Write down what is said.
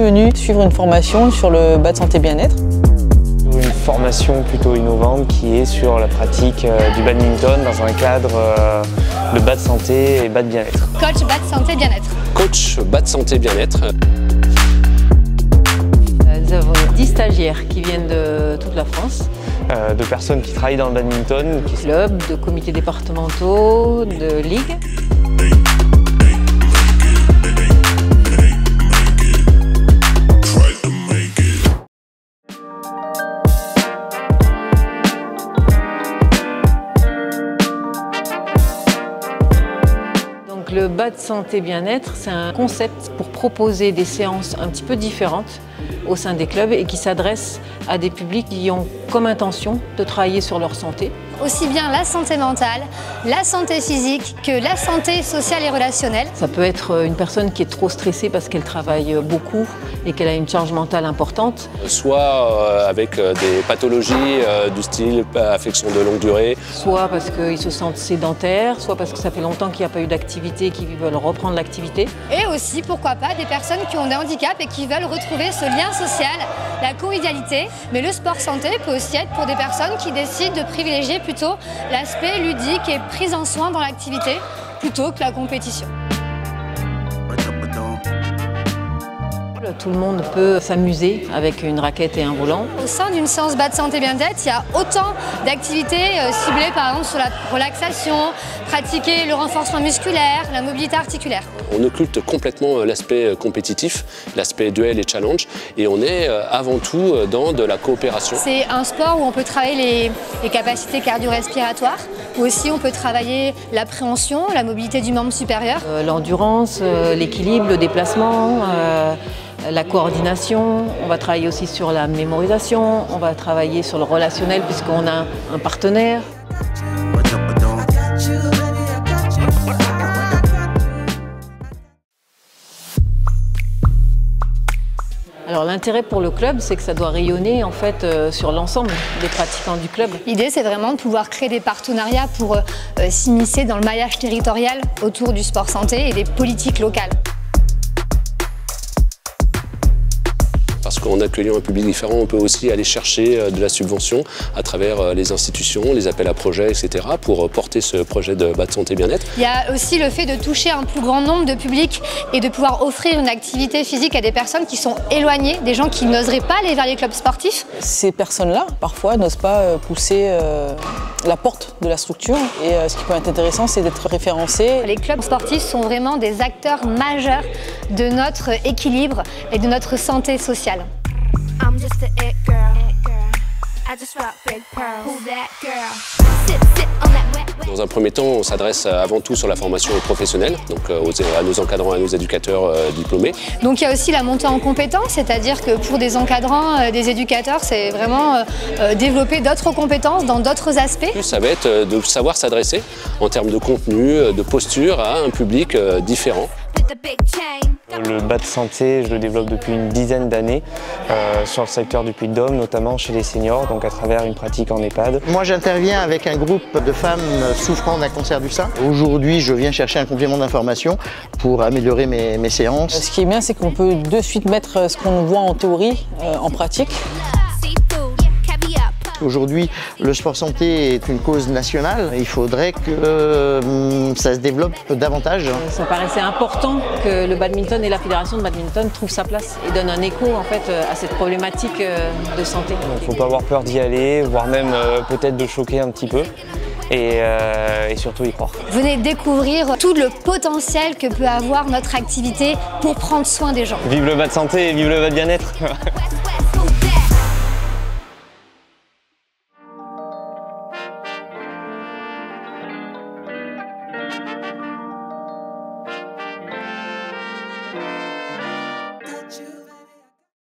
venu suivre une formation sur le bas de santé bien-être. Une formation plutôt innovante qui est sur la pratique du badminton dans un cadre de bas de santé et bas de bien-être. Coach bas de santé bien-être. Coach bas de santé bien-être. Nous avons 10 stagiaires qui viennent de toute la France. De personnes qui travaillent dans le badminton. Clubs, de comités départementaux, de ligues. Le bas de santé bien-être, c'est un concept pour proposer des séances un petit peu différentes au sein des clubs et qui s'adressent à des publics qui ont comme intention de travailler sur leur santé. Aussi bien la santé mentale, la santé physique que la santé sociale et relationnelle. Ça peut être une personne qui est trop stressée parce qu'elle travaille beaucoup et qu'elle a une charge mentale importante. Soit avec des pathologies du style affection de longue durée. Soit parce qu'ils se sentent sédentaires, soit parce que ça fait longtemps qu'il n'y a pas eu d'activité et qu'ils veulent reprendre l'activité. Et aussi, pourquoi pas, des personnes qui ont des handicaps et qui veulent retrouver ce lien social, la convivialité. Mais le sport santé peut aussi être pour des personnes qui décident de privilégier plutôt l'aspect ludique et prise en soin dans l'activité plutôt que la compétition. Tout le monde peut s'amuser avec une raquette et un volant. Au sein d'une séance bas de santé bien-être, il y a autant d'activités ciblées par exemple sur la relaxation, pratiquer le renforcement musculaire, la mobilité articulaire. On occulte complètement l'aspect compétitif, l'aspect duel et challenge, et on est avant tout dans de la coopération. C'est un sport où on peut travailler les capacités cardio-respiratoires, où aussi on peut travailler l'appréhension, la mobilité du membre supérieur. L'endurance, l'équilibre, le déplacement, la coordination, on va travailler aussi sur la mémorisation, on va travailler sur le relationnel puisqu'on a un partenaire. Alors l'intérêt pour le club, c'est que ça doit rayonner en fait sur l'ensemble des pratiquants du club. L'idée, c'est vraiment de pouvoir créer des partenariats pour s'immiscer dans le maillage territorial autour du sport santé et des politiques locales. Parce qu'en accueillant un public différent, on peut aussi aller chercher de la subvention à travers les institutions, les appels à projets, etc. pour porter ce projet de bas de santé bien-être. Il y a aussi le fait de toucher un plus grand nombre de publics et de pouvoir offrir une activité physique à des personnes qui sont éloignées, des gens qui n'oseraient pas aller vers les clubs sportifs. Ces personnes-là, parfois, n'osent pas pousser la porte de la structure et ce qui peut être intéressant, c'est d'être référencé. Les clubs sportifs sont vraiment des acteurs majeurs de notre équilibre et de notre santé sociale. I'm just a it girl. I just rock big pearls. Who that girl? Sit on that wet. Dans un premier temps, on s'adresse avant tout sur la formation professionnelle, donc à nos encadrants et à nos éducateurs diplômés. Donc il y a aussi la montée en compétences, c'est-à-dire que pour des encadrants, des éducateurs, c'est vraiment développer d'autres compétences dans d'autres aspects. Ça va être de savoir s'adresser en termes de contenu, de posture à un public différent. Le bas de santé, je le développe depuis une dizaine d'années sur le secteur du Puy-de-Dôme, notamment chez les seniors, donc à travers une pratique en EHPAD. Moi, j'interviens avec un groupe de femmes souffrant d'un cancer du sein. Aujourd'hui, je viens chercher un complément d'information pour améliorer mes séances. Ce qui est bien, c'est qu'on peut de suite mettre ce qu'on voit en théorie en pratique. Aujourd'hui, le sport santé est une cause nationale. Il faudrait que ça se développe davantage. Ça paraissait important que le badminton et la fédération de badminton trouvent sa place et donnent un écho en fait à cette problématique de santé. Il ne faut pas avoir peur d'y aller, voire même peut-être de choquer un petit peu. Et surtout y croire. Venez découvrir tout le potentiel que peut avoir notre activité pour prendre soin des gens. Vive le bas de santé et vive le bas de bien-être.